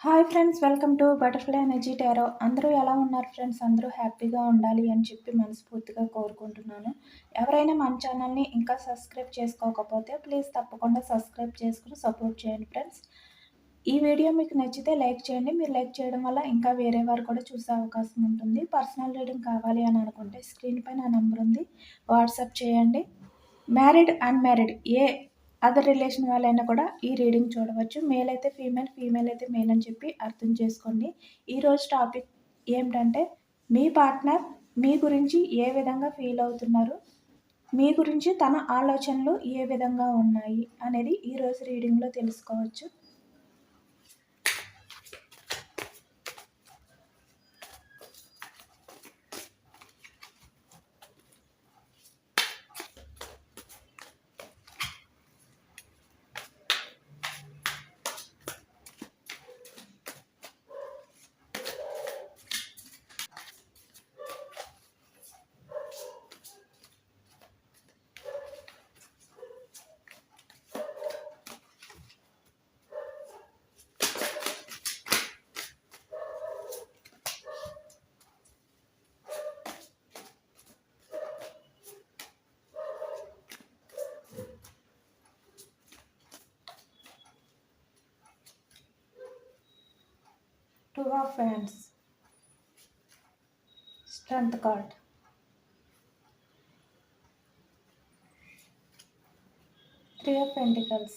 Hi friends, welcome to butterfly energy tarot. అందరూ ఎలా ఉన్నారు ఫ్రెండ్స్? అందరూ హ్యాపీగా ఉండాలి అని చెప్పి మనస్ఫూర్తిగా కోరుకుంటున్నాను. ఎవరైనా మన ఛానల్ని ఇంకా సబ్స్క్రైబ్ చేసుకోకపోతే ప్లీజ్ తప్పకుండా సబ్స్క్రైబ్ చేసుకుని సపోర్ట్ చేయండి ఫ్రెండ్స్. ఈ వీడియో మీకు నచ్చితే లైక్ చేయండి. మీరు లైక్ చేయడం వల్ల ఇంకా వేరే వారు కూడా చూసే అవకాశం ఉంటుంది. పర్సనల్ రీడింగ్ కావాలి అని అనుకుంటే స్క్రీన్ పైన నా నెంబర్ ఉంది, వాట్సాప్ చేయండి. మ్యారీడ్, అన్మ్యారీడ్ ఏ అదర్ రిలేషన్ వాళ్ళైనా కూడా ఈ రీడింగ్ చూడవచ్చు. మేల్ అయితే ఫీమేల్, ఫీమేల్ అయితే మేల్ అని చెప్పి అర్థం చేసుకోండి. ఈరోజు టాపిక్ ఏమిటంటే, మీ పార్ట్నర్ మీ గురించి ఏ విధంగా ఫీల్ అవుతున్నారు, మీ గురించి తన ఆలోచనలు ఏ విధంగా ఉన్నాయి అనేది ఈరోజు రీడింగ్లో తెలుసుకోవచ్చు. Two of Wands, Strength card, Three of Pentacles,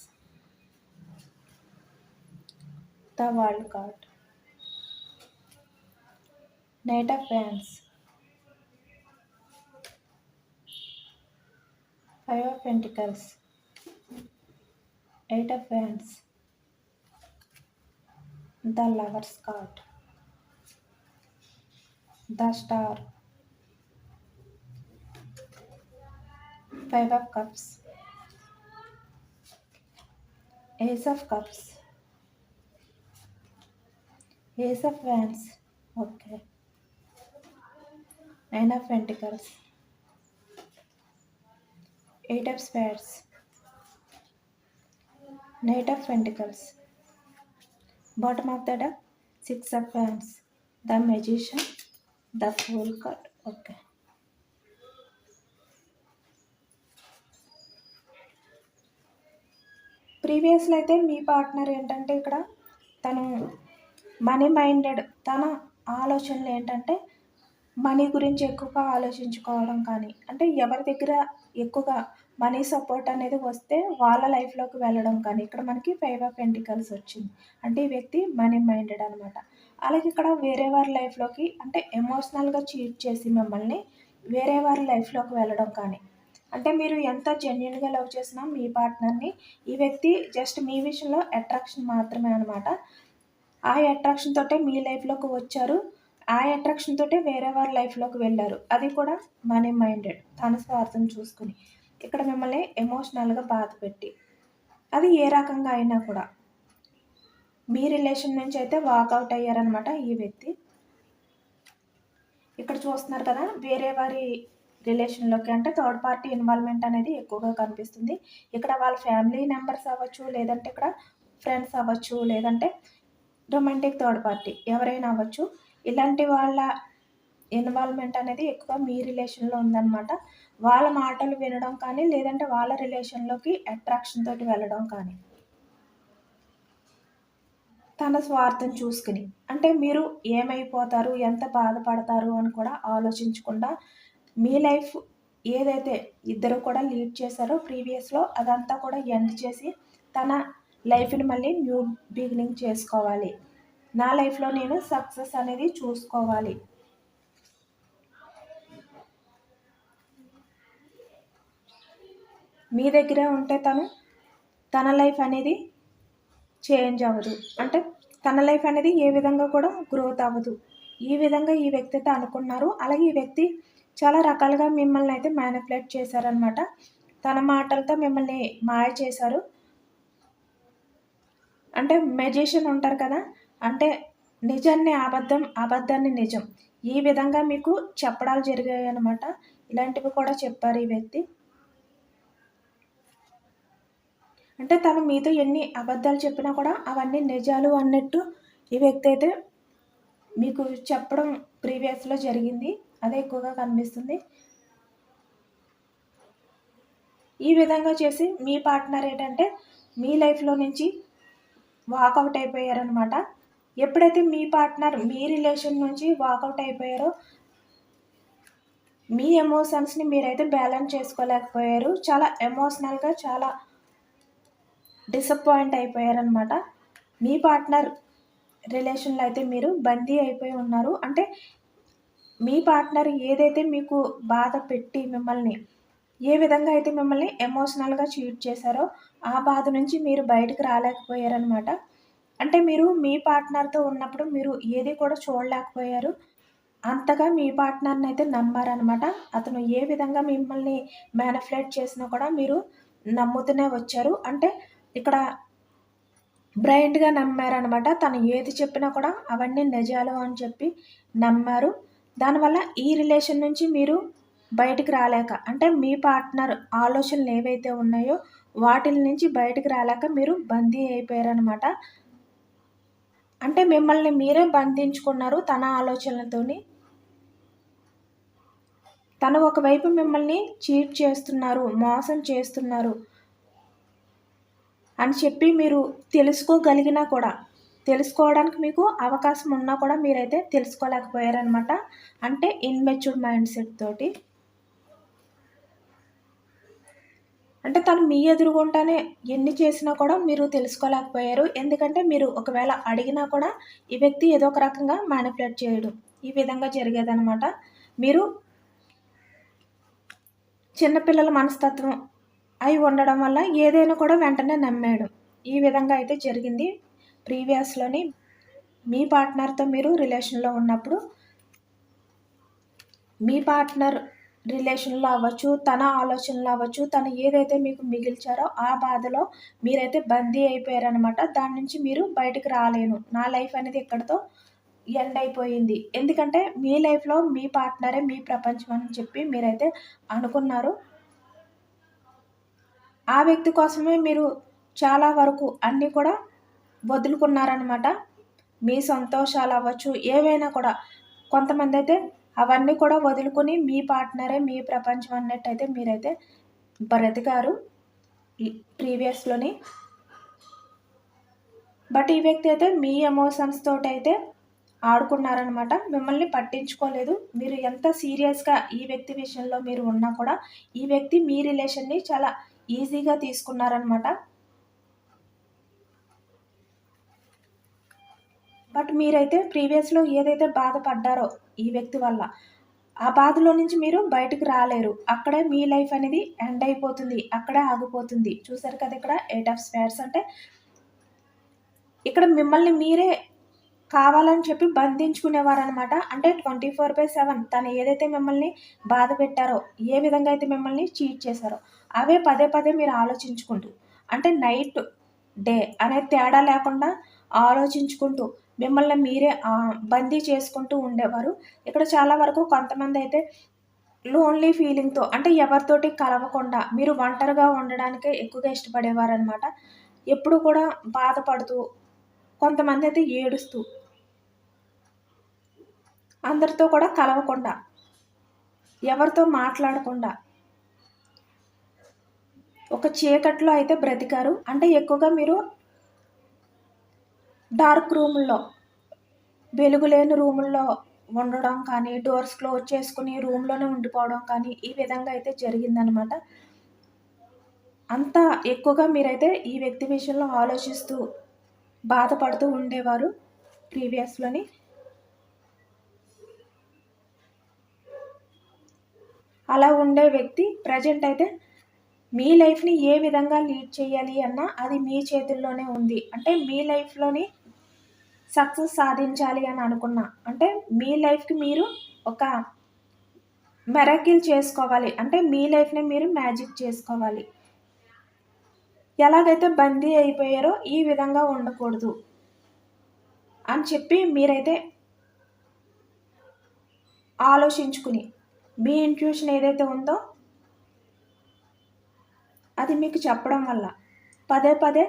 the World card, Knight of Wands, Five of Pentacles, Eight of Wands, the Lovers card, the Star, Five of Cups, Ace of Cups, Ace of Wands, okay, Nine of Pentacles, Eight of Spades, Knight of Pentacles, bottom of the deck, Six of Wands, the Magician, the Fool card, okay. ప్రీవియస్లో అయితే మీ partner ఏంటంటే ఇక్కడ తను money minded, తన ఆలోచనలు ఏంటంటే money గురించి ఎక్కువగా ఆలోచించుకోవడం, కానీ అంటే ఎవరి దగ్గర ఎక్కువగా మనీ సపోర్ట్ అనేది వస్తే వాళ్ళ లైఫ్లోకి వెళ్ళడం, కానీ ఇక్కడ మనకి ఫైవ్ ఆఫ్ పెంటికల్స్ వచ్చింది అంటే ఈ వ్యక్తి మనీ మైండెడ్ అనమాట. అలాగే ఇక్కడ వేరే వారి లైఫ్లోకి అంటే ఎమోషనల్గా చీట్ చేసి మిమ్మల్ని వేరే వారి లైఫ్లోకి వెళ్ళడం, కానీ అంటే మీరు ఎంత జెన్యున్గా లవ్ చేసినా మీ పార్ట్నర్ని ఈ వ్యక్తి జస్ట్ మీ విషయంలో అట్రాక్షన్ మాత్రమే అనమాట. ఆ అట్రాక్షన్ తోటే మీ లైఫ్లోకి వచ్చారు, ఆ అట్రాక్షన్ తోటే వేరే వారి లైఫ్లోకి వెళ్ళారు. అది కూడా మనీ మైండెడ్, తన స్వార్థం చూసుకుని ఇక్కడ మిమ్మల్ని ఎమోషనల్గా బాధ పెట్టి, అది ఏ రకంగా అయినా కూడా మీ రిలేషన్ నుంచి అయితే వాకౌట్ అయ్యారనమాట ఈ వ్యక్తి. ఇక్కడ చూస్తున్నారు కదా, వేరే వారి రిలేషన్లోకి అంటే థర్డ్ పార్టీ ఇన్వాల్వ్మెంట్ అనేది ఎక్కువగా కనిపిస్తుంది. ఇక్కడ వాళ్ళ ఫ్యామిలీ మెంబర్స్ అవ్వచ్చు, లేదంటే ఇక్కడ ఫ్రెండ్స్ అవ్వచ్చు, లేదంటే రొమాంటిక్ థర్డ్ పార్టీ ఎవరైనా అవ్వచ్చు. ఇలాంటి వాళ్ళ ఇన్వాల్వ్మెంట్ అనేది ఎక్కువ మీ రిలేషన్లో ఉందన్నమాట. వాళ్ళ మాటలు వినడం కానీ, లేదంటే వాళ్ళ రిలేషన్లోకి అట్రాక్షన్ తోటి వెళ్ళడం కానీ, తన స్వార్థం చూసుకుని అంటే మీరు ఏమైపోతారు, ఎంత బాధపడతారు అని కూడా ఆలోచించకుండా మీ లైఫ్ ఏదైతే ఇద్దరు కూడా లీడ్ చేశారో ప్రీవియస్లో అదంతా కూడా ఎండ్ చేసి తన లైఫ్ని మళ్ళీ న్యూ బిగినింగ్ చేసుకోవాలి, నా లైఫ్లో నేను సక్సెస్ అనేది చూసుకోవాలి, మీ దగ్గరే ఉంటే తన లైఫ్ అనేది చేంజ్ అవ్వదు, అంటే తన లైఫ్ అనేది ఏ విధంగా కూడా గ్రోత్ అవ్వదు. ఈ విధంగా ఈ వ్యక్తితో అనుకున్నారు. అలాగే ఈ వ్యక్తి చాలా రకాలుగా మిమ్మల్ని అయితే మ్యానిపులేట్ చేశారనమాట. తన మాటలతో మిమ్మల్ని మాయ చేశారు. అంటే మెజిషియన్ ఉంటారు కదా, అంటే నిజాన్ని అబద్ధం, అబద్ధాన్ని నిజం, ఈ విధంగా మీకు చెప్పడాలు జరిగాయి అనమాట. ఇలాంటివి కూడా చెప్పారు ఈ వ్యక్తి. అంటే తను మీతో ఎన్ని అబద్ధాలు చెప్పినా కూడా అవన్నీ నిజాలు అన్నట్టు ఈ వ్యక్తి అయితే మీకు చెప్పడం ప్రీవియస్లో జరిగింది, అదే ఎక్కువగా కనిపిస్తుంది. ఈ విధంగా చేసి మీ పార్ట్నర్ ఏంటంటే మీ లైఫ్లో నుంచి వాకౌట్ అయిపోయారనమాట. ఎప్పుడైతే మీ పార్ట్నర్ మీ రిలేషన్ నుంచి వాకౌట్ అయిపోయారో మీ ఎమోషన్స్ని మీరైతే బ్యాలెన్స్ చేసుకోలేకపోయారు. చాలా ఎమోషనల్గా చాలా డిసప్పాయింట్ అయిపోయారనమాట. మీ పార్ట్నర్ రిలేషన్లో అయితే మీరు బందీ అయిపోయి ఉన్నారు. అంటే మీ పార్ట్నర్ ఏదైతే మీకు బాధ పెట్టి మిమ్మల్ని ఏ విధంగా అయితే మిమ్మల్ని ఎమోషనల్గా చీట్ చేశారో ఆ బాధ నుంచి మీరు బయటకు రాలేకపోయారనమాట. అంటే మీరు మీ పార్ట్నర్తో ఉన్నప్పుడు మీరు ఏది కూడా చూడలేకపోయారు. అంతగా మీ పార్ట్నర్ని అయితే నమ్మారనమాట. అతను ఏ విధంగా మిమ్మల్ని మ్యానిపులేట్ చేసినా కూడా మీరు నమ్ముతూనే వచ్చారు. అంటే ఇక్కడ బ్లైండ్గా నమ్మారనమాట. తను ఏది చెప్పినా కూడా అవన్నీ నిజాలు అని చెప్పి నమ్మారు. దానివల్ల ఈ రిలేషన్ నుంచి మీరు బయటికి రాలేక, అంటే మీ పార్ట్నర్ ఆలోచనలు ఏవైతే ఉన్నాయో వాటిల నుంచి బయటికి రాలేక మీరు బందీ అయిపోయారనమాట. అంటే మిమ్మల్ని మీరే బంధించుకున్నారు తన ఆలోచనలతోని. తను ఒకవైపు మిమ్మల్ని చీట్ చేస్తున్నారు, మోసం చేస్తున్నారు అని చెప్పి మీరు తెలుసుకోగలిగినా కూడా, తెలుసుకోవడానికి మీకు అవకాశం ఉన్నా కూడా మీరైతే తెలుసుకోలేకపోయారనమాట. అంటే ఇన్మెచ్యూర్డ్ మైండ్ సెట్ తోటి. అంటే తను మీ ఎదురుగుండానే ఎన్ని చేసినా కూడా మీరు తెలుసుకోలేకపోయారు. ఎందుకంటే మీరు ఒకవేళ అడిగినా కూడా ఈ వ్యక్తి ఏదో ఒక రకంగా మ్యానిపులేట్ చేయడం ఈ విధంగా జరిగేదనమాట. మీరు చిన్నపిల్లల మనస్తత్వం అయి ఉండడం వల్ల ఏదైనా కూడా వెంటనే నమ్మాడు. ఈ విధంగా అయితే జరిగింది. ప్రీవియస్లోని మీ పార్ట్నర్తో మీరు రిలేషన్లో ఉన్నప్పుడు మీ పార్ట్నర్ రిలేషన్లో అవ్వచ్చు, తన ఆలోచనలు అవ్వచ్చు, తను ఏదైతే మీకు మిగిల్చారో ఆ బాధలో మీరైతే బందీ అయిపోయారనమాట. దాని నుంచి మీరు బయటకు రాలేను, నా లైఫ్ అనేది ఇక్కడితో ఎండ్ అయిపోయింది. ఎందుకంటే మీ లైఫ్లో మీ పార్ట్నరే మీ ప్రపంచం అని చెప్పి మీరైతే అనుకున్నారు. ఆ వ్యక్తి కోసమే మీరు చాలా వరకు అన్నీ కూడా వదులుకున్నారనమాట. మీ సంతోషాలు అవ్వచ్చు, ఏవైనా కూడా కొంతమంది అయితే అవన్నీ కూడా వదులుకొని మీ పార్ట్నరే మీ ప్రపంచం అన్నట్టయితే మీరైతే బ్రతికారు ప్రీవియస్లోని. బట్ ఈ వ్యక్తి అయితే మీ ఎమోషన్స్ తోటి అయితే ఆడుకున్నారనమాట. మిమ్మల్ని పట్టించుకోలేదు. మీరు ఎంత సీరియస్గా ఈ వ్యక్తి విషయంలో మీరు ఉన్నా కూడా ఈ వ్యక్తి మీ రిలేషన్ని చాలా ఈజీగా తీసుకున్నారనమాట. బట్ మీరైతే ప్రీవియస్లో ఏదైతే బాధపడ్డారో ఈ వ్యక్తి వల్ల, ఆ బాధలో నుంచి మీరు బయటకు రాలేరు. అక్కడే మీ లైఫ్ అనేది ఎండ్ అయిపోతుంది, అక్కడే ఆగిపోతుంది. చూసారు కదా ఇక్కడ 8 ఆఫ్ స్పేర్స్. అంటే ఇక్కడ మిమ్మల్ని మీరే కావాలని చెప్పి బంధించుకునేవారనమాట. అంటే 24/7 తను ఏదైతే మిమ్మల్ని బాధ పెట్టారో, ఏ విధంగా అయితే మిమ్మల్ని చీట్ చేశారో అవే పదే పదే మీరు ఆలోచించుకుంటూ, అంటే నైట్ డే అనే తేడా లేకుండా ఆలోచించుకుంటూ మిమ్మల్ని మీరే బందీ చేసుకుంటూ ఉండేవారు. ఇక్కడ చాలా వరకు కొంతమంది అయితే లోన్లీ ఫీలింగ్తో, అంటే ఎవరితోటి కలవకుండా మీరు ఒంటరిగా ఉండడానికే ఎక్కువగా ఇష్టపడేవారనమాట. ఎప్పుడు కూడా బాధపడుతూ, కొంతమంది అయితే ఏడుస్తూ, అందరితో కూడా కలవకుండా, ఎవరితో మాట్లాడకుండా ఒక చీకట్లో అయితే బ్రతికారు. అంటే ఎక్కువగా మీరు డార్క్ రూముల్లో, వెలుగులేని రూముల్లో ఉండడం కానీ, డోర్స్ క్లోజ్ చేసుకుని రూమ్లోనే ఉండిపోవడం కానీ ఈ విధంగా అయితే జరిగిందనమాట. అంత ఎక్కువగా మీరైతే ఈ వ్యక్తి విషయంలో ఆలోచిస్తూ బాధపడుతూ ఉండేవారు ప్రీవియస్లోని. అలా ఉండే వ్యక్తి ప్రజెంట్ అయితే మీ లైఫ్ని ఏ విధంగా లీడ్ చేయాలి అన్నా అది మీ చేతుల్లోనే ఉంది. అంటే మీ లైఫ్లోని సక్సెస్ సాధించాలి అని అనుకున్నా, అంటే మీ లైఫ్కి మీరు ఒక మిరకిల్ చేసుకోవాలి, అంటే మీ లైఫ్ని మీరు మ్యాజిక్ చేసుకోవాలి. ఎలాగైతే బందీ అయిపోయారో ఈ విధంగా ఉండకూడదు అని చెప్పి మీరైతే ఆలోచించుకుని మీ ఇంట్యూషన్ ఏదైతే ఉందో అది మీకు చెప్పడం వల్ల పదే పదే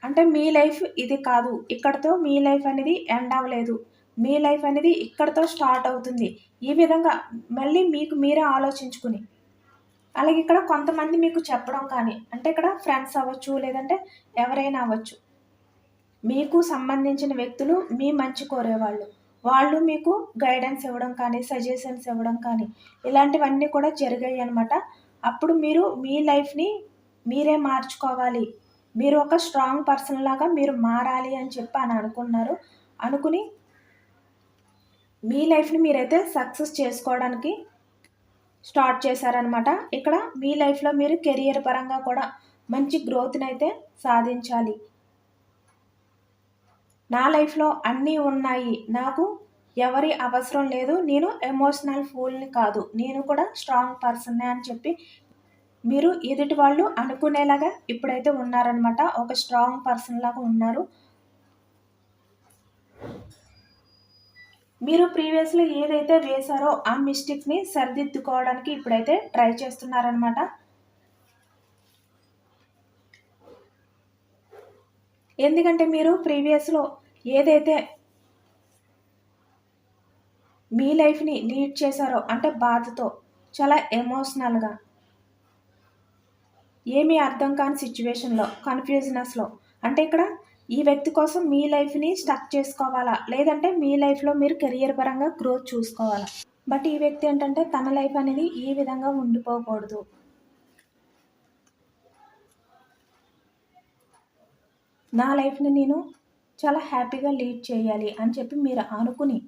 అంటే మీ లైఫ్ ఇది కాదు, ఇక్కడితో మీ లైఫ్ అనేది ఎండ్ అవ్వలేదు, మీ లైఫ్ అనేది ఇక్కడితో స్టార్ట్ అవుతుంది. ఈ విధంగా మళ్ళీ మీకు మీరే ఆలోచించుకుని, అలాగే ఇక్కడ కొంతమంది మీకు చెప్పడం కానీ, అంటే ఇక్కడ ఫ్రెండ్స్ అవ్వచ్చు, లేదంటే ఎవరైనా అవ్వచ్చు, మీకు సంబంధించిన వ్యక్తులు మీ మంచి కోరేవాళ్ళు, వాళ్ళు మీకు గైడెన్స్ ఇవ్వడం కానీ, సజెషన్స్ ఇవ్వడం కానీ, ఇలాంటివన్నీ కూడా జరిగాయి అనమాట. అప్పుడు మీరు మీ లైఫ్ని మీరే మార్చుకోవాలి, మీరు ఒక స్ట్రాంగ్ పర్సన్ లాగా మీరు మారాలి అని చెప్పి అని అనుకున్నారు. అనుకుని మీ లైఫ్ని మీరైతే సక్సెస్ చేసుకోవడానికి స్టార్ట్ చేశారనమాట. ఇక్కడ మీ లైఫ్లో మీరు కెరియర్ పరంగా కూడా మంచి గ్రోత్ని అయితే సాధించాలి. నా లైఫ్లో అన్నీ ఉన్నాయి, నాకు ఎవరి అవసరం లేదు, నేను ఎమోషనల్ ఫూల్ని కాదు, నేను కూడా స్ట్రాంగ్ పర్సన్నే అని చెప్పి మీరు ఎదుటి వాళ్ళు అనుకునేలాగా ఇప్పుడైతే ఉన్నారనమాట. ఒక స్ట్రాంగ్ పర్సన్ లాగా ఉన్నారు. మీరు ప్రీవియస్లో ఏదైతే వేశారో ఆ మిస్టేక్ని సరిదిద్దుకోవడానికి ఇప్పుడైతే ట్రై చేస్తున్నారనమాట. ఎందుకంటే మీరు ప్రీవియస్లో ఏదైతే మీ లైఫ్ని లీడ్ చేశారో, అంటే బాధతో, చాలా ఎమోషనల్గా, ఏమీ అర్థం కాని సిచ్యువేషన్లో, కన్ఫ్యూజనెస్లో, అంటే ఇక్కడ ఈ వ్యక్తి కోసం మీ లైఫ్ని స్టక్ చేసుకోవాలా, లేదంటే మీ లైఫ్లో మీరు కెరియర్ పరంగా గ్రోత్ చూసుకోవాలా. బట్ ఈ వ్యక్తి ఏంటంటే తన లైఫ్ అనేది ఈ విధంగా ఉండిపోకూడదు, నా లైఫ్ని నేను చాలా హ్యాపీగా లీడ్ చేయాలి అని చెప్పి మీరు అనుకుని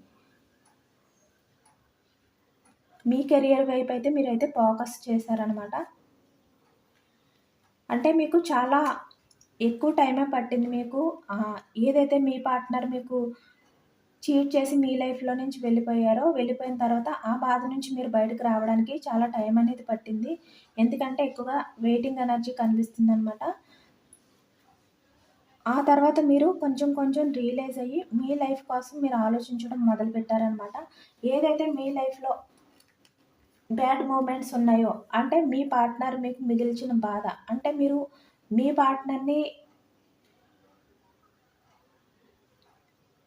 మీ కెరియర్ వైపు అయితే మీరైతే ఫోకస్ చేశారనమాట. అంటే మీకు చాలా ఎక్కువ టైమే పట్టింది. మీకు ఏదైతే మీ పార్ట్నర్ మీకు చీట్ చేసి మీ లైఫ్లో నుంచి వెళ్ళిపోయిన తర్వాత ఆ బాధ నుంచి మీరు బయటకు రావడానికి చాలా టైం అనేది పట్టింది. ఎందుకంటే ఎక్కువగా వెయిటింగ్ ఎనర్జీ కనిపిస్తుంది అనమాట. ఆ తర్వాత మీరు కొంచెం కొంచెం రియలైజ్ అయ్యి మీ లైఫ్ కోసం మీరు ఆలోచించడం మొదలుపెట్టారనమాట. ఏదైతే మీ లైఫ్లో బ్యాడ్ మూమెంట్స్ ఉన్నాయో, అంటే మీ పార్ట్నర్ మీకు మిగిల్చిన బాధ, అంటే మీరు మీ పార్ట్నర్ని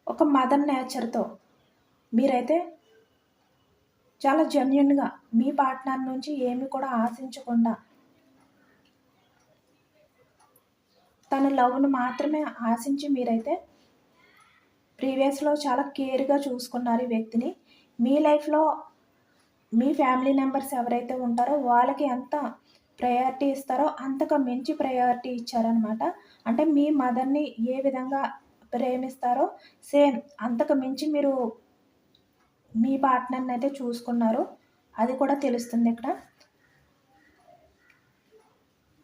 ఒక మదర్ నేచర్తో మీరైతే చాలా జెన్యున్గా మీ పార్ట్నర్ నుంచి ఏమి కూడా ఆశించకుండా తన లవ్ను మాత్రమే ఆశించి మీరైతే ప్రీవియస్లో చాలా కేర్గా చూసుకున్నారు ఈ వ్యక్తిని. మీ లైఫ్లో మీ ఫ్యామిలీ మెంబర్స్ ఎవరైతే ఉంటారో వాళ్ళకి ఎంత ప్రయారిటీ ఇస్తారో అంతకు మించి ప్రయారిటీ ఇచ్చారనమాట. అంటే మీ మదర్ని ఏ విధంగా ప్రేమిస్తారో సేమ్ అంతకు మించి మీరు మీ పార్ట్నర్ని అయితే చూసుకున్నారు, అది కూడా తెలుస్తుంది ఇక్కడ.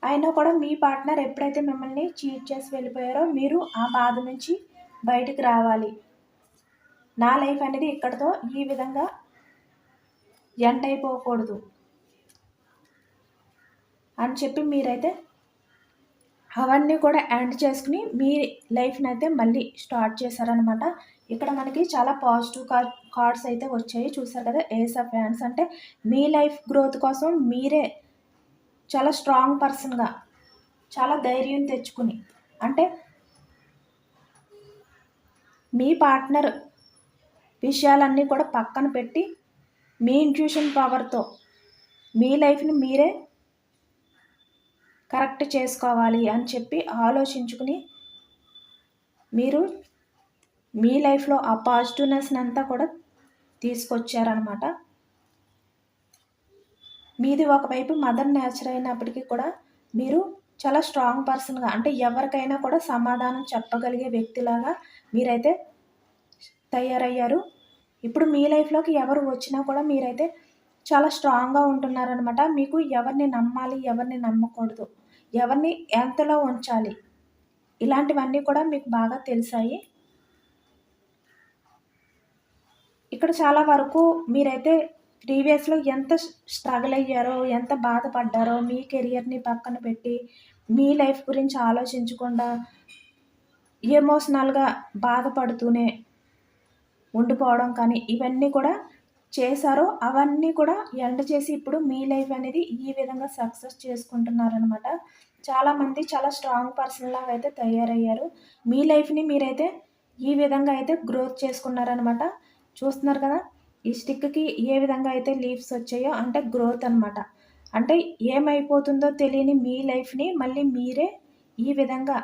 అయినా కూడా మీ పార్ట్నర్ ఎప్పుడైతే మిమ్మల్ని చీట్ చేసి వెళ్ళిపోయారో మీరు ఆ బాధ నుంచి బయటికి రావాలి, నా లైఫ్ అనేది ఇక్కడితో ఈ విధంగా ఎండ్ అయిపోకూడదు అని చెప్పి మీరైతే అవన్నీ కూడా ఎండ్ చేసుకుని మీ లైఫ్ని అయితే మళ్ళీ స్టార్ట్ చేశారనమాట. ఇక్కడ మనకి చాలా పాజిటివ్ కార్డ్స్ అయితే వచ్చాయి, చూసారు కదా. ఏస్ ఆఫ్ హ్యాండ్స్ అంటే మీ లైఫ్ గ్రోత్ కోసం మీరే చాలా స్ట్రాంగ్ పర్సన్గా, చాలా ధైర్యం తెచ్చుకుని, అంటే మీ పార్ట్నర్ విషయాలన్నీ కూడా పక్కన పెట్టి మీ ఇంట్యూషన్ పవర్తో మీ లైఫ్ని మీరే కరెక్ట్ చేసుకోవాలి అని చెప్పి ఆలోచించుకుని మీరు మీ లైఫ్లో ఆ పాజిటివ్నెస్ని అంతా కూడా తీసుకొచ్చారనమాట. మీది ఒకవైపు మదర్ నేచర్ అయినప్పటికీ కూడా మీరు చాలా స్ట్రాంగ్ పర్సన్గా, అంటే ఎవరికైనా కూడా సమాధానం చెప్పగలిగే వ్యక్తిలాగా మీరైతే తయారయ్యారు. ఇప్పుడు మీ లైఫ్లోకి ఎవరు వచ్చినా కూడా మీరైతే చాలా స్ట్రాంగ్గా ఉంటున్నారనమాట. మీకు ఎవరిని నమ్మాలి, ఎవరిని నమ్మకూడదు, ఎవరిని ఎంతలో ఉంచాలి, ఇలాంటివన్నీ కూడా మీకు బాగా తెలిసాయి. ఇక్కడ చాలా వరకు మీరైతే ప్రీవియస్లో ఎంత స్ట్రగుల్ అయ్యారో, ఎంత బాధపడ్డారో, మీ కెరియర్ని పక్కన పెట్టి మీ లైఫ్ గురించి ఆలోచించకుండా ఎమోషనల్గా బాధపడుతూనే ఉండిపోవడం కానీ, ఇవన్నీ కూడా చేశారో అవన్నీ కూడా ఎండ్ చేసి ఇప్పుడు మీ లైఫ్ అనేది ఈ విధంగా సక్సెస్ చేసుకుంటున్నారనమాట. చాలామంది చాలా స్ట్రాంగ్ పర్సన్ లాగా అయితే తయారయ్యారు. మీ లైఫ్‌ని మీరైతే ఈ విధంగా అయితే గ్రోత్ చేసుకున్నారనమాట. చూస్తున్నారు కదా! ఈ స్టిక్‌కి ఏ విధంగా అయితే లీవ్స్ వచ్చాయో అంటే గ్రోత్ అనమాట. అంటే ఏమైపోతుందో తెలియని మీ లైఫ్‌ని మళ్ళీ మీరే ఈ విధంగా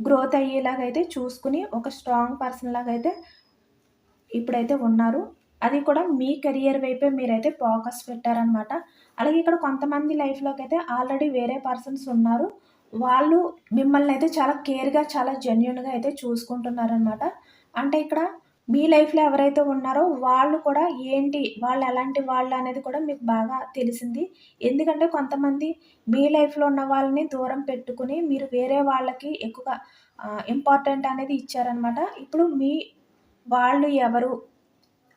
గ్రోత్ అయ్యేలాగైతే చూసుకొని ఒక స్ట్రాంగ్ పర్సన్ లాగైతే ఇప్పుడైతే ఉన్నారు. అది కూడా మీ కెరియర్ వైపే మీరైతే ఫోకస్ పెట్టారనమాట. అలాగే ఇక్కడ కొంతమంది లైఫ్‌లోకైతే ఆల్రెడీ వేరే పర్సన్స్ ఉన్నారు. వాళ్ళు మిమ్మల్నయితే చాలా కేర్‌గా, చాలా జెన్యూన్‌గా అయితే చూసుకుంటున్నారనమాట. అంటే ఇక్కడ మీ లైఫ్‌లో ఎవరైతే ఉన్నారో వాళ్ళు కూడా ఏంటి, వాళ్ళు ఎలాంటి వాళ్ళు అనేది కూడా మీకు బాగా తెలిసింది. ఎందుకంటే కొంతమంది మీ లైఫ్‌లో ఉన్న వాళ్ళని దూరం పెట్టుకొని మీరు వేరే వాళ్ళకి ఎక్కువగా ఇంపార్టెంట్ అనేది ఇచ్చారనమాట. ఇప్పుడు వాళ్ళు ఎవరు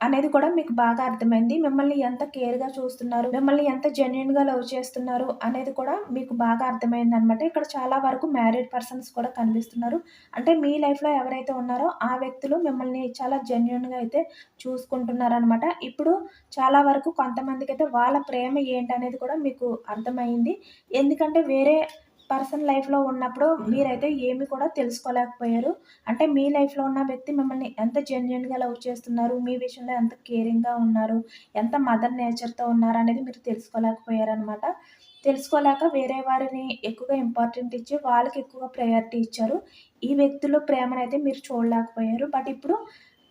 అనేది కూడా మీకు బాగా అర్థమైంది. మిమ్మల్ని ఎంత కేర్‌గా చూస్తున్నారు, మిమ్మల్ని ఎంత జెన్యూన్‌గా లవ్ చేస్తున్నారు అనేది కూడా మీకు బాగా అర్థమైందనమాట. ఇక్కడ చాలా వరకు మ్యారీడ్ పర్సన్స్ కూడా కనిపిస్తున్నారు. అంటే మీ లైఫ్‌లో ఎవరైతే ఉన్నారో ఆ వ్యక్తులు మిమ్మల్ని చాలా జెన్యూన్‌గా అయితే చూసుకుంటున్నారనమాట. ఇప్పుడు చాలా వరకు కొంతమందికైతే వాళ్ళ ప్రేమ ఏంటనేది కూడా మీకు అర్థమైంది. ఎందుకంటే వేరే పర్సన్ లైఫ్‌లో ఉన్నప్పుడు మీరైతే ఏమి కూడా తెలుసుకోలేకపోయారు. అంటే మీ లైఫ్‌లో ఉన్న వ్యక్తి మిమ్మల్ని ఎంత జెన్యూన్‌గా లవ్ చేస్తున్నారు, మీ విషయంలో ఎంత కేరింగ్‌గా ఉన్నారు, ఎంత మదర్ నేచర్‌తో ఉన్నారనేది మీరు తెలుసుకోలేకపోయారనమాట. తెలుసుకోలేక వేరే వారిని ఎక్కువగా ఇంపార్టెంట్ ఇచ్చి వాళ్ళకి ఎక్కువగా ప్రయారిటీ ఇచ్చారు. ఈ వ్యక్తుల ప్రేమనైతే మీరు చూడలేకపోయారు. బట్ ఇప్పుడు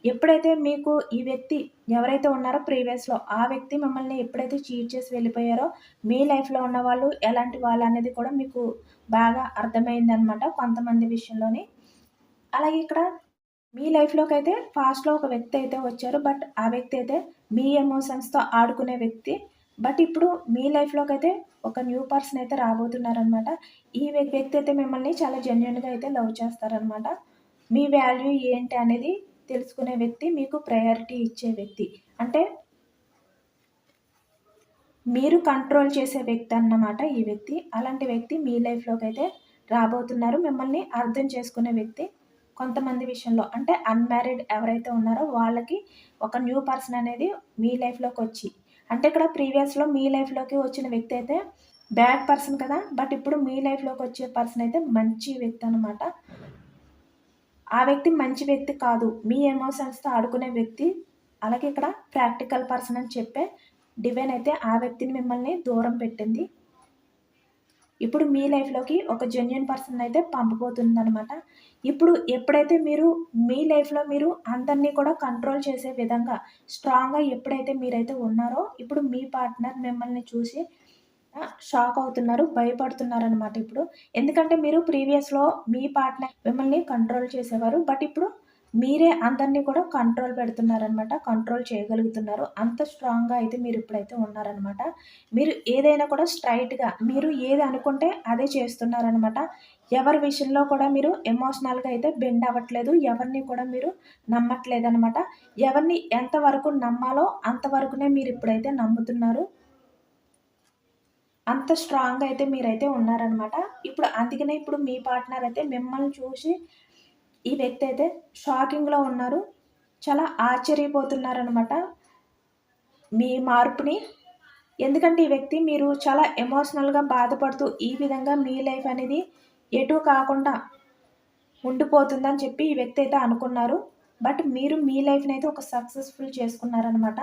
ఎప్పుడైతే మీకు ఈ వ్యక్తి ఎవరైతే ఉన్నారో ప్రీవియస్‌లో ఆ వ్యక్తి మిమ్మల్ని ఎప్పుడైతే చీట్ చేసి వెళ్ళిపోయారో మీ లైఫ్‌లో ఉన్నవాళ్ళు ఎలాంటి వాళ్ళనేది కూడా మీకు బాగా అర్థమైందనమాట కొంతమంది విషయంలోని. అలాగే ఇక్కడ మీ లైఫ్‌లోకైతే ఫాస్ట్‌లో ఒక వ్యక్తి అయితే వచ్చారు. బట్ ఆ వ్యక్తి అయితే మీ ఎమోషన్స్‌తో ఆడుకునే వ్యక్తి. బట్ ఇప్పుడు మీ లైఫ్‌లోకైతే ఒక న్యూ పర్సన్ అయితే రాబోతున్నారనమాట. ఈ వ్యక్తి అయితే మిమ్మల్ని చాలా జెన్యూన్‌గా అయితే లవ్ చేస్తారనమాట. మీ వాల్యూ ఏంటి అనేది తెలుసుకునే వ్యక్తి, మీకు ప్రయారిటీ ఇచ్చే వ్యక్తి. అంటే మీరు కంట్రోల్ చేసే వ్యక్తి అన్నమాట ఈ వ్యక్తి. అలాంటి వ్యక్తి మీ లైఫ్‌లోకైతే రాబోతున్నారు. మిమ్మల్ని అర్థం చేసుకునే వ్యక్తి. కొంతమంది విషయంలో అంటే అన్‌మ్యారీడ్ ఎవరైతే ఉన్నారో వాళ్ళకి ఒక న్యూ పర్సన్ అనేది మీ లైఫ్‌లోకొచ్చి అంటే ఇక్కడ ప్రీవియస్‌లో మీ లైఫ్‌లోకి వచ్చిన వ్యక్తి అయితే బ్యాడ్ పర్సన్ కదా! బట్ ఇప్పుడు మీ లైఫ్‌లోకొచ్చే పర్సన్ అయితే మంచి వ్యక్తి అనమాట. ఆ వ్యక్తి మంచి వ్యక్తి కాదు. మీ ఎమోషన్స్‌తో ఆడుకునే వ్యక్తి. అలాగే ఇక్కడ ప్రాక్టికల్ పర్సన్ అని చెప్పే డివైన్ అయితే ఆ వ్యక్తిని మిమ్మల్ని దూరం పెట్టింది. ఇప్పుడు మీ లైఫ్‌లోకి ఒక జెన్యూన్ పర్సన్ అయితే పంపబోతుందనమాట. ఇప్పుడు ఎప్పుడైతే మీరు మీ లైఫ్‌లో మీరు అందరిని కూడా కంట్రోల్ చేసే విధంగా స్ట్రాంగ్‌గా ఎప్పుడైతే మీరైతే ఉన్నారో, ఇప్పుడు మీ పార్ట్నర్ మిమ్మల్ని చూసి షాక్ అవుతున్నారు, భయపడుతున్నారనమాట ఇప్పుడు. ఎందుకంటే మీరు ప్రీవియస్‌లో మీ పార్ట్నర్ మిమ్మల్ని కంట్రోల్ చేసేవారు. బట్ ఇప్పుడు మీరే అందరిని కూడా కంట్రోల్ పెడుతున్నారనమాట. కంట్రోల్ చేయగలుగుతున్నారు. అంత స్ట్రాంగ్‌గా అయితే మీరిప్పుడైతే ఉన్నారనమాట. మీరు ఏదైనా కూడా స్ట్రెయిట్‌గా మీరు ఏది అనుకుంటే అదే చేస్తున్నారనమాట. ఎవరి విషయంలో కూడా మీరు ఎమోషనల్‌గా అయితే బెండ్ అవ్వట్లేదు. ఎవరిని కూడా మీరు నమ్మట్లేదనమాట. ఎవరిని ఎంతవరకు నమ్మాలో అంతవరకునే మీరిప్పుడైతే నమ్ముతున్నారు. అంత స్ట్రాంగ్‌గా అయితే మీరైతే ఉన్నారనమాట. ఇప్పుడు అందుకనే ఇప్పుడు మీ పార్ట్నర్ అయితే మిమ్మల్ని చూసి ఈ వ్యక్తి అయితే షాకింగ్‌లో ఉన్నారు. చాలా ఆశ్చర్యపోతున్నారనమాట మీ మార్పుని. ఎందుకంటే ఈ వ్యక్తి మీరు చాలా ఎమోషనల్‌గా బాధపడుతూ ఈ విధంగా మీ లైఫ్ అనేది ఎటూ కాకుండా ఉండిపోతుందని చెప్పి ఈ వ్యక్తి అయితే అనుకున్నారు. బట్ మీరు మీ లైఫ్‌ని అయితే ఒక సక్సెస్‌ఫుల్ చేసుకున్నారనమాట.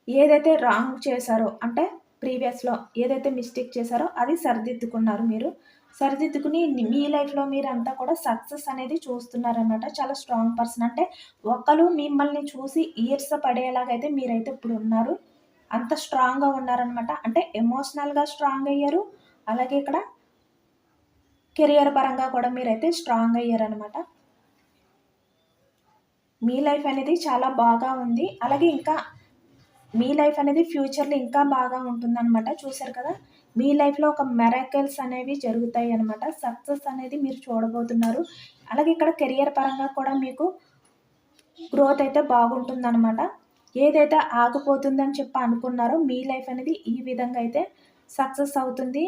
ఏదైతే రాంగ్ చేశారో అంటే ప్రీవియస్‌లో ఏదైతే మిస్టేక్ చేశారో అది సరిదిద్దుకున్నారు మీరు. సరిదిద్దుకుని మీ లైఫ్‌లో మీరంతా కూడా సక్సెస్ అనేది చూస్తున్నారనమాట. చాలా స్ట్రాంగ్ పర్సన్. అంటే ఒకళ్ళు మిమ్మల్ని చూసి ఈర్ష్య పడేలాగైతే మీరైతే ఇప్పుడున్నారు. అంత స్ట్రాంగ్‌గా ఉన్నారనమాట. అంటే ఎమోషనల్‌గా స్ట్రాంగ్ అయ్యారు. అలాగే ఇక్కడ కెరియర్ పరంగా కూడా మీరైతే స్ట్రాంగ్ అయ్యారనమాట. మీ లైఫ్ అనేది చాలా బాగా ఉంది. అలాగే ఇంకా మీ లైఫ్ అనేది ఫ్యూచర్‌లో ఇంకా బాగా ఉంటుందనమాట. చూసారు కదా! మీ లైఫ్‌లో ఒక మిరాకిల్స్ అనేవి జరుగుతాయి అనమాట. సక్సెస్ అనేది మీరు చూడబోతున్నారు. అలాగే ఇక్కడ కెరియర్ పరంగా కూడా మీకు గ్రోత్ అయితే బాగుంటుందనమాట. ఏదైతే ఆగిపోతుందని చెప్పి అనుకున్నారో మీ లైఫ్ అనేది ఈ విధంగా అయితే సక్సెస్ అవుతుంది.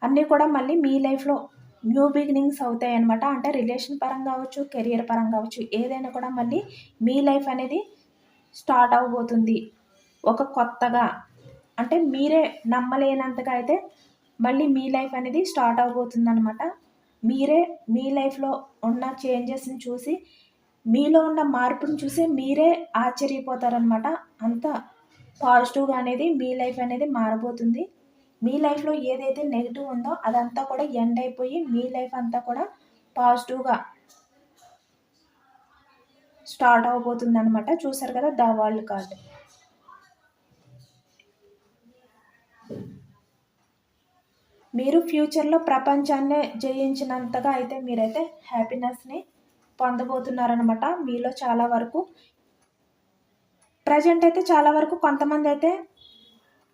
అన్నీ కూడా మళ్ళీ మీ లైఫ్‌లో న్యూ బిగినింగ్స్ అవుతాయి అనమాట. అంటే రిలేషన్ పరంగా కావచ్చు, కెరియర్ పరంగా కావచ్చు, ఏదైనా కూడా మళ్ళీ మీ లైఫ్ అనేది స్టార్ట్ అవ్వబోతుంది. ఒక కొత్తగా అంటే మీరే నమ్మలేనంతగా అయితే మళ్ళీ మీ లైఫ్ అనేది స్టార్ట్ అవ్వబోతుందనమాట. మీరే మీ లైఫ్‌లో ఉన్న చేంజెస్‌ని చూసి, మీలో ఉన్న మార్పుని చూసి మీరే ఆశ్చర్యపోతారనమాట. అంత పాజిటివ్‌గా అనేది మీ లైఫ్ అనేది మారబోతుంది. మీ లైఫ్‌లో ఏదైతే నెగెటివ్ ఉందో అదంతా కూడా ఎండ్ అయిపోయి మీ లైఫ్ అంతా కూడా పాజిటివ్‌గా స్టార్ట్ అవ్వబోతుందనమాట. చూసారు కదా! The world card. మీరు ఫ్యూచర్‌లో ప్రపంచాన్నే జయించినంతగా అయితే మీరైతే హ్యాపీనెస్‌ని పొందబోతున్నారనమాట. మీలో చాలా వరకు ప్రెజెంట్ అయితే చాలా వరకు కొంతమందైతే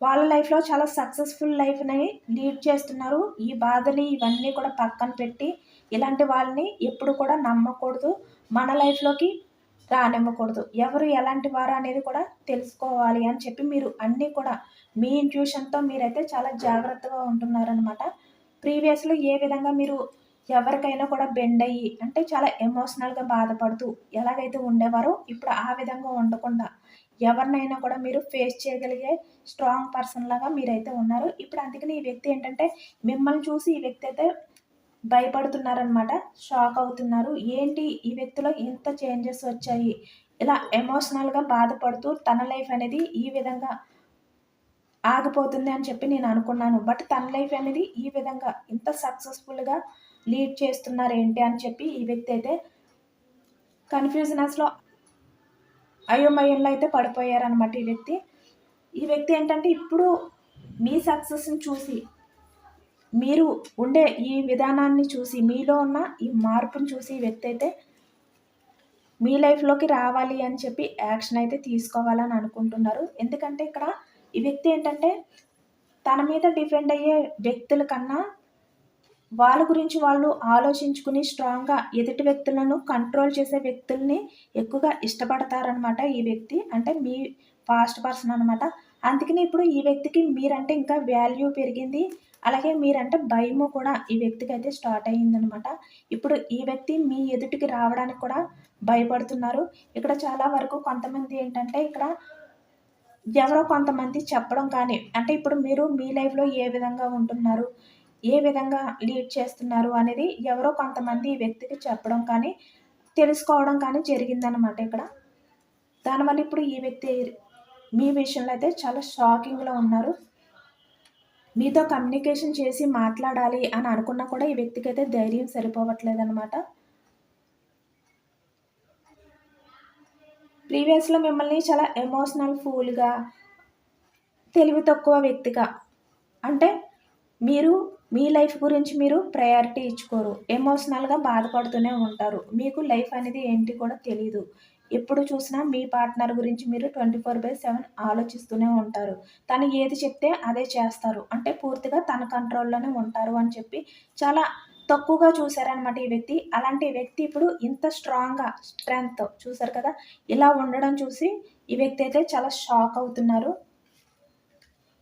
వాళ్ళ లైఫ్‌లో చాలా సక్సెస్‌ఫుల్ లైఫ్‌ని లీడ్ చేస్తున్నారు. ఈ బాధని ఇవన్నీ కూడా పక్కన పెట్టి ఇలాంటి వాళ్ళని ఎప్పుడు కూడా నమ్మకూడదు. మన లైఫ్‌లోకి రానివ్వకూడదు. ఎవరు ఎలాంటి వారు అనేది కూడా తెలుసుకోవాలి అని చెప్పి మీరు అన్నీ కూడా మీ ఇంట్యూషన్‌తో మీరైతే చాలా జాగ్రత్తగా ఉంటున్నారనమాట. ప్రీవియస్‌లో ఏ విధంగా మీరు ఎవరికైనా కూడా బెండ్ అయ్యి అంటే చాలా ఎమోషనల్‌గా బాధపడుతూ ఎలాగైతే ఉండేవారో ఇప్పుడు ఆ విధంగా ఉండకుండా ఎవరినైనా కూడా మీరు ఫేస్ చేయగలిగే స్ట్రాంగ్ పర్సన్ లాగా మీరైతే ఉన్నారు. ఇప్పుడు అందుకని ఈ వ్యక్తి ఏంటంటే మిమ్మల్ని చూసి ఈ వ్యక్తి అయితే భయపడుతున్నారనమాట. షాక్ అవుతున్నారు. ఏంటి ఈ వ్యక్తిలో ఇంత చేంజెస్ వచ్చాయి. ఇలా ఎమోషనల్‌గా బాధపడుతూ తన లైఫ్ అనేది ఈ విధంగా ఆగిపోతుంది అని చెప్పి నేను అనుకున్నాను. బట్ తన లైఫ్ అనేది ఈ విధంగా ఇంత సక్సెస్‌ఫుల్‌గా లీడ్ చేస్తున్నారేంటి అని చెప్పి ఈ వ్యక్తి అయితే కన్‌ఫ్యూజనెస్‌లో అయోమయంలో అయితే పడిపోయారనమాట ఈ వ్యక్తి. ఈ వ్యక్తి ఏంటంటే ఇప్పుడు మీ సక్సెస్‌ని చూసి, మీరు ఉండే ఈ విధానాన్ని చూసి, మీలో ఉన్న ఈ మార్పుని చూసి ఈ వ్యక్తి అయితే మీ లైఫ్‌లోకి రావాలి అని చెప్పి యాక్షన్ అయితే తీసుకోవాలని అనుకుంటున్నారు. ఎందుకంటే ఇక్కడ ఈ వ్యక్తి ఏంటంటే తన మీద డిపెండ్ అయ్యే వ్యక్తుల కన్నా వాళ్ళ గురించి వాళ్ళు ఆలోచించుకుని స్ట్రాంగ్‌గా ఎదుటి వ్యక్తులను కంట్రోల్ చేసే వ్యక్తుల్ని ఎక్కువగా ఇష్టపడతారనమాట ఈ వ్యక్తి. అంటే మీ ఫాస్ట్ పర్సన్ అనమాట. అందుకని ఇప్పుడు ఈ వ్యక్తికి మీరంటే ఇంకా వాల్యూ పెరిగింది. అలాగే మీరంటే భయము కూడా ఈ వ్యక్తికైతే స్టార్ట్ అయ్యిందనమాట. ఇప్పుడు ఈ వ్యక్తి మీ ఎదుటికి రావడానికి కూడా భయపడుతున్నారు. ఇక్కడ చాలా వరకు కొంతమంది ఏంటంటే ఇక్కడ ఎవరో కొంతమంది చెప్పడం కానీ అంటే ఇప్పుడు మీరు మీ లైఫ్‌లో ఏ విధంగా ఉంటున్నారు? ఏ విధంగా లీడ్ చేస్తున్నారు అనేది ఎవరో కొంతమంది ఈ వ్యక్తికి చెప్పడం కానీ, తెలుసుకోవడం కానీ జరిగిందనమాట ఇక్కడ. దానివల్ల ఇప్పుడు ఈ వ్యక్తి మీ విషయంలో అయితే చాలా షాకింగ్‌లో ఉన్నారు. మీతో కమ్యూనికేషన్ చేసి మాట్లాడాలి అని అనుకున్నా కూడా ఈ వ్యక్తికైతే ధైర్యం సరిపోవట్లేదనమాట. ప్రీవియస్‌లో మిమ్మల్ని చాలా ఎమోషనల్ ఫూల్‌గా, తెలివి తక్కువ వ్యక్తిగా అంటే మీరు మీ లైఫ్ గురించి మీరు ప్రయారిటీ ఇచ్చుకోరు. ఎమోషనల్‌గా బాధపడుతూనే ఉంటారు. మీకు లైఫ్ అనేది ఏంటి కూడా తెలీదు. ఎప్పుడు చూసినా మీ పార్ట్నర్ గురించి మీరు 24/7 ఆలోచిస్తూనే ఉంటారు. తను ఏది చెప్తే అదే చేస్తారు. అంటే పూర్తిగా తన కంట్రోల్‌లోనే ఉంటారు అని చెప్పి చాలా తక్కువగా చూసారనమాట ఈ వ్యక్తి. అలాంటి వ్యక్తి ఇప్పుడు ఇంత స్ట్రాంగ్‌గా స్ట్రెంగ్త్ చూసారు కదా! ఇలా ఉండడం చూసి ఈ వ్యక్తి అయితే చాలా షాక్ అవుతున్నారు.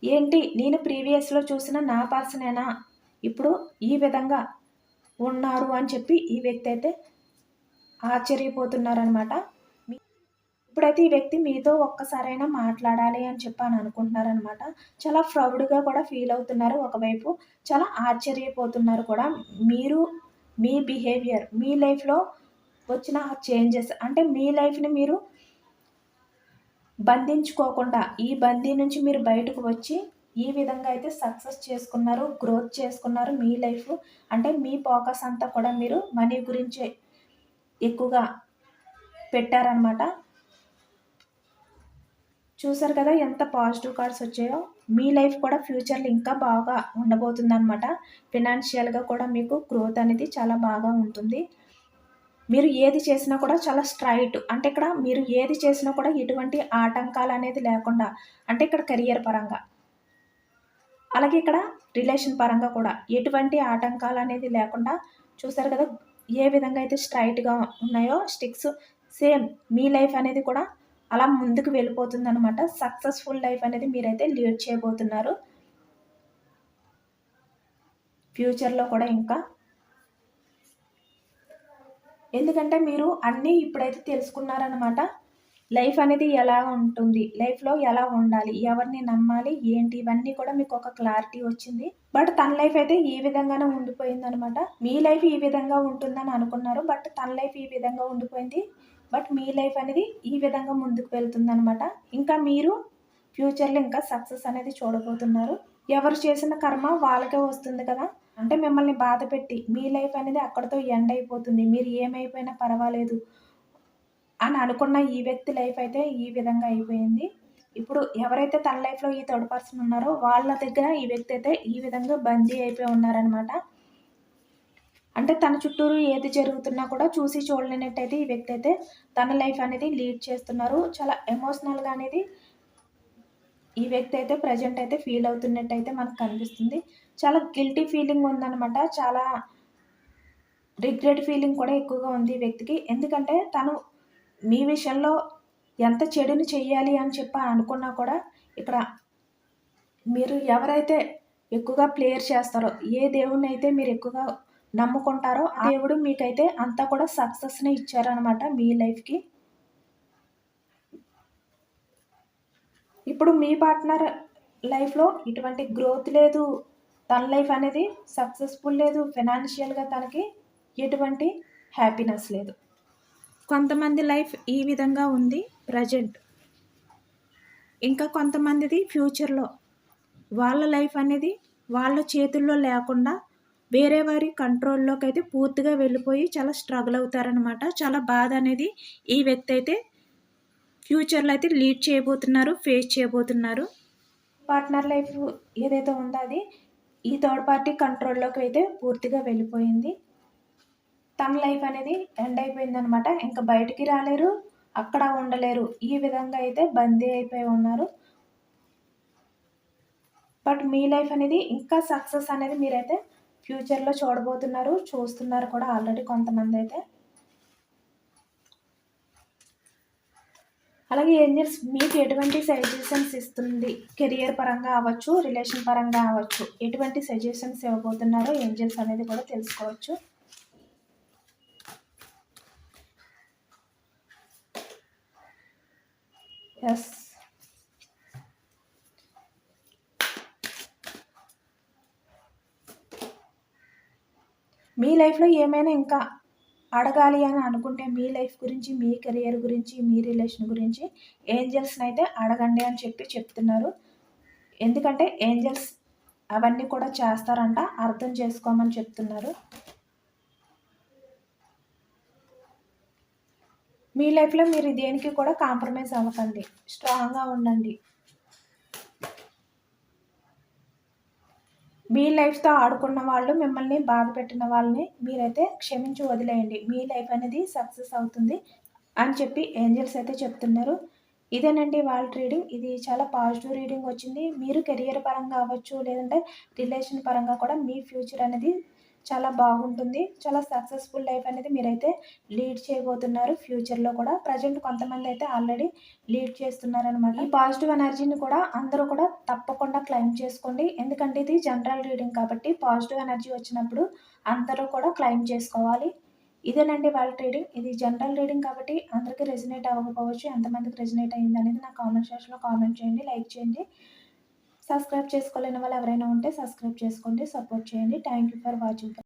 ఏంటి నేను ప్రీవియస్‌లో చూసిన నా పర్సనేనా ఇప్పుడు ఈ విధంగా ఉన్నారు అని చెప్పి ఈ వ్యక్తి అయితే ఆశ్చర్యపోతున్నారనమాట. ఇప్పుడైతే ఈ వ్యక్తి మీతో ఒక్కసారైనా మాట్లాడాలి అని చెప్పి అని అనుకుంటున్నారనమాట. చాలా ప్రౌడ్‌గా కూడా ఫీల్ అవుతున్నారు. ఒకవైపు చాలా ఆశ్చర్యపోతున్నారు కూడా. మీరు మీ బిహేవియర్ మీ లైఫ్‌లో వచ్చిన ఆ చేంజెస్ అంటే మీ లైఫ్‌ని మీరు బంధించుకోకుండా ఈ బందీ నుంచి మీరు బయటకు వచ్చి ఈ విధంగా అయితే సక్సెస్ చేసుకున్నారు. గ్రోత్ చేసుకున్నారు మీ లైఫ్. అంటే మీ ఫోకస్ అంతా కూడా మీరు మనీ గురించే ఎక్కువగా పెట్టారనమాట. చూసారు కదా ఎంత పాజిటివ్ కార్డ్స్ వచ్చాయో. మీ లైఫ్ కూడా ఫ్యూచర్‌లో ఇంకా బాగా ఉండబోతుందనమాట. ఫినాన్షియల్‌గా కూడా మీకు గ్రోత్ అనేది చాలా బాగా ఉంటుంది. మీరు ఏది చేసినా కూడా చాలా స్ట్రెయిట్ అంటే ఇక్కడ మీరు ఏది చేసినా కూడా ఎటువంటి ఆటంకాలనేది లేకుండా అంటే ఇక్కడ కెరియర్ పరంగా, అలాగే ఇక్కడ రిలేషన్ పరంగా కూడా ఎటువంటి ఆటంకాలనేది లేకుండా చూసారు కదా! ఏ విధంగా అయితే స్ట్రెయిట్‌గా ఉన్నాయో స్టిక్స్ సేమ్ మీ లైఫ్ అనేది కూడా అలా ముందుకు వెళ్ళిపోతుందనమాట. సక్సెస్‌ఫుల్ లైఫ్ అనేది మీరైతే లీడ్ చేయబోతున్నారు. ఫ్యూచర్‌లో కూడా ఇంకా. ఎందుకంటే మీరు అన్నీ ఇప్పుడైతే తెలుసుకున్నారనమాట. లైఫ్ అనేది ఎలా ఉంటుంది, లైఫ్‌లో ఎలా ఉండాలి, ఎవరిని నమ్మాలి, ఏంటి ఇవన్నీ కూడా మీకు ఒక క్లారిటీ వచ్చింది. బట్ తన లైఫ్ అయితే ఈ విధంగానే ఉండిపోయిందనమాట. మీ లైఫ్ ఈ విధంగా ఉంటుందని అనుకున్నారు. బట్ తన లైఫ్ ఈ విధంగా ఉండిపోయింది. బట్ మీ లైఫ్ అనేది ఈ విధంగా ముందుకు వెళ్తుందనమాట. ఇంకా మీరు ఫ్యూచర్‌లో ఇంకా సక్సెస్ అనేది చూడబోతున్నారు. ఎవరు చేసిన కర్మ వాళ్ళకే వస్తుంది కదా! అంటే మిమ్మల్ని బాధపెట్టి మీ లైఫ్ అనేది అక్కడితో ఎండ్ అయిపోతుంది. మీరు ఏమైపోయినా పర్వాలేదు అని అనుకున్న ఈ వ్యక్తి లైఫ్ అయితే ఈ విధంగా అయిపోయింది. ఇప్పుడు ఎవరైతే తన లైఫ్‌లో ఈ థర్డ్ పర్సన్ ఉన్నారో వాళ్ళ దగ్గర ఈ వ్యక్తి అయితే ఈ విధంగా బందీ అయిపోయి ఉన్నారనమాట. అంటే తన చుట్టూరు ఏది జరుగుతున్నా కూడా చూసి చూడలేనట్టయితే ఈ వ్యక్తి అయితే తన లైఫ్ అనేది లీడ్ చేస్తున్నారు. చాలా ఎమోషనల్‌గా అనేది ఈ వ్యక్తి అయితే ప్రెజెంట్ అయితే ఫీల్ అవుతున్నట్టయితే మనకు కనిపిస్తుంది. చాలా గిల్టీ ఫీలింగ్ ఉందనమాట. చాలా రిగ్రెట్ ఫీలింగ్ కూడా ఎక్కువగా ఉంది ఈ వ్యక్తికి. ఎందుకంటే తను మీ విషయంలో ఎంత చెడుని చెయ్యాలి అని చెప్పి అనుకున్నా కూడా ఇక్కడ మీరు ఎవరైతే ఎక్కువగా ప్రేయర్ చేస్తారో, ఏ దేవుడినైతే మీరు ఎక్కువగా నమ్ముకుంటారో ఆ దేవుడు మీకైతే అంతా కూడా సక్సెస్‌ని ఇచ్చారనమాట మీ లైఫ్‌కి. ఇప్పుడు మీ పార్ట్నర్ లైఫ్‌లో ఇటువంటి గ్రోత్ లేదు. తన లైఫ్ అనేది సక్సెస్‌ఫుల్ లేదు. ఫైనాన్షియల్‌గా తనకి ఎటువంటి హ్యాపీనెస్ లేదు. కొంతమంది లైఫ్ ఈ విధంగా ఉంది ప్రెజెంట్. ఇంకా కొంతమందిది ఫ్యూచర్‌లో. వాళ్ళ లైఫ్ అనేది వాళ్ళ చేతుల్లో లేకుండా వేరే వారి కంట్రోల్‌లోకి అయితే పూర్తిగా వెళ్ళిపోయి చాలా స్ట్రగుల్ అవుతారనమాట. చాలా బాధ అనేది ఈ వ్యక్తి అయితే ఫ్యూచర్‌లో అయితే లీడ్ చేయబోతున్నారు, ఫేస్ చేయబోతున్నారు. పార్ట్నర్ లైఫ్ ఏదైతే ఉందో అది ఈ థర్డ్ పార్టీ కంట్రోల్‌లోకి అయితే పూర్తిగా వెళ్ళిపోయింది. తన లైఫ్ అనేది ఎండ్ అయిపోయిందనమాట. ఇంకా బయటికి రాలేరు, అక్కడ ఉండలేరు. ఈ విధంగా అయితే బందీ అయిపోయి ఉన్నారు. బట్ మీ లైఫ్ అనేది ఇంకా సక్సెస్ అనేది మీరైతే ఫ్యూచర్‌లో చూడబోతున్నారు. చూస్తున్నారు కూడా ఆల్రెడీ కొంతమందైతే. అలాగే ఏంజెల్స్ మీకు ఎటువంటి సజెషన్స్ ఇస్తుంది? కెరియర్ పరంగా అవ్వచ్చు, రిలేషన్ పరంగా అవ్వచ్చు. ఎటువంటి సజెషన్స్ ఇవ్వబోతున్నారో ఏంజెల్స్ అనేది కూడా తెలుసుకోవచ్చు. యెస్. మీ లైఫ్‌లో ఏమైనా ఇంకా అడగాలి అని అనుకుంటే మీ లైఫ్ గురించి, మీ కెరియర్ గురించి, మీ రిలేషన్ గురించి ఏంజెల్స్‌నైతే అడగండి అని చెప్తున్నారు. ఎందుకంటే ఏంజెల్స్ అవన్నీ కూడా చేస్తారంట. అర్థం చేసుకోమని చెప్తున్నారు. మీ లైఫ్‌లో మీరు దేనికి కూడా కాంప్రమైజ్ అవ్వకండి. స్ట్రాంగ్‌గా ఉండండి. మీ లైఫ్‌తో ఆడుకున్న వాళ్ళు, మిమ్మల్ని బాధపెట్టిన వాళ్ళని మీరైతే క్షమించి వదిలేయండి. మీ లైఫ్ అనేది సక్సెస్ అవుతుంది అని చెప్పి ఏంజెల్స్ అయితే చెప్తున్నారు. ఇదేనండి వాళ్ళ రీడింగ్. ఇది చాలా పాజిటివ్ రీడింగ్ వచ్చింది. మీరు కెరియర్ పరంగా అవ్వచ్చు, లేదంటే రిలేషన్ పరంగా కూడా మీ ఫ్యూచర్ అనేది చాలా బాగుంటుంది. చాలా సక్సెస్‌ఫుల్ లైఫ్ అనేది మీరైతే లీడ్ చేయబోతున్నారు ఫ్యూచర్‌లో కూడా. ప్రజెంట్ కొంతమందైతే ఆల్రెడీ లీడ్ చేస్తున్నారనమాట. ఈ పాజిటివ్ ఎనర్జీని కూడా అందరూ కూడా తప్పకుండా క్లెయిమ్ చేసుకోండి. ఎందుకంటే ఇది జనరల్ రీడింగ్ కాబట్టి పాజిటివ్ ఎనర్జీ వచ్చినప్పుడు అందరూ కూడా క్లెయిమ్ చేసుకోవాలి. ఇదేనండి వాళ్ళ రీడింగ్. ఇది జనరల్ రీడింగ్ కాబట్టి అందరికీ రెజొనేట్ అవ్వకపోవచ్చు. ఎంతమందికి రెజొనేట్ అయిందనేది నా కామెంట్ సెక్షన్‌లో కామెంట్ చేయండి. లైక్ చేయండి. సబ్స్క్రైబ్ చేసుకోలేని వాళ్ళు ఎవరైనా ఉంటే సబ్స్క్రైబ్ చేసుకోండి. సపోర్ట్ చేయండి. Thank you for watching.